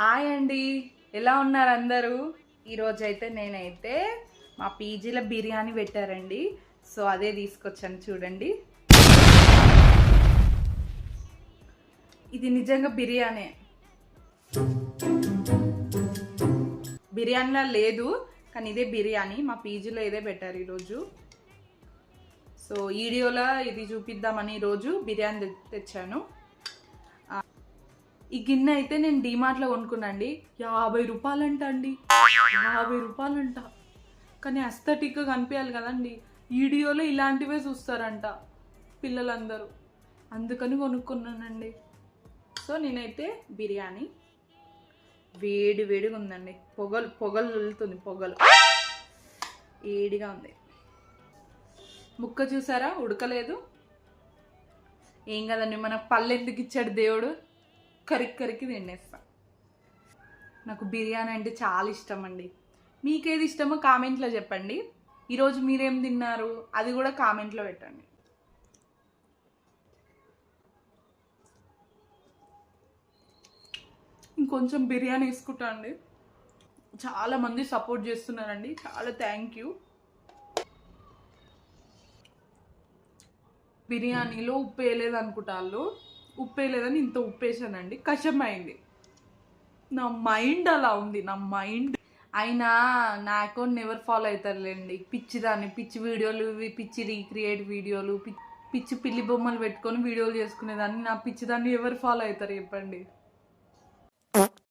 Hi అండి, ఎలా ఉన్నారు అందరూ? ఈరోజైతే నేనైతే మా పీజీలో బిర్యానీ పెట్టారండి. సో అదే తీసుకొచ్చాను చూడండి. ఇది నిజంగా బిర్యానీలా లేదు, కానీ ఇదే బిర్యానీ. మా పీజీలో ఇదే పెట్టారు ఈరోజు. సో వీడియోలో ఇది చూపిద్దామని ఈరోజు బిర్యానీ తెచ్చాను. ఈ గిన్నె అయితే నేను డీమార్ట్లో కొనుక్కున్నాండి. 50 రూపాయలంట అండి, 50 రూపాయలంట. కానీ అస్థెటిక్గా కనిపించాలి కదండి, వీడియోలో ఇలాంటివే చూస్తారంట పిల్లలందరూ, అందుకని కొనుక్కున్నానండి. సో నేనైతే బిర్యానీ వేడిగా ఉందండి. పొగలు వెళ్తుంది, పొగలు వేడిగా ఉంది. ముక్క చూసారా, ఉడకలేదు. ఏం కదండి, మనకు పళ్ళు ఎందుకు ఇచ్చాడు దేవుడు, కరికి తినేస్తా. నాకు బిర్యానీ అంటే చాలా ఇష్టం అండి. మీకేది ఇష్టమో కామెంట్లో చెప్పండి. ఈరోజు మీరేం తిన్నారు అది కూడా కామెంట్లో పెట్టండి. ఇంకొంచెం బిర్యానీ వేసుకుంటా అండి. చాలామంది సపోర్ట్ చేస్తున్నారండి, చాలా థ్యాంక్ యూ. బిర్యానీలో ఉప్పు వేయలేదు అనుకుంటాళ్ళు, ఉప్పు వేయలేదని ఇంత ఉప్పు వేసానండి. కష్టమైంది, నా మైండ్ అలా ఉంది, నా మైండ్. అయినా నా అకౌంట్ ఎవరు ఫాలో అవుతారులేండి, పిచ్చిదాన్ని. పిచ్చి వీడియోలు, పిచ్చి రీక్రియేట్ వీడియోలు, పిచ్చి పిల్లి బొమ్మలు పెట్టుకొని వీడియోలు చేసుకునేదాన్ని. నా పిచ్చిదాన్ని ఎవరు ఫాలో అవుతారు చెప్పండి.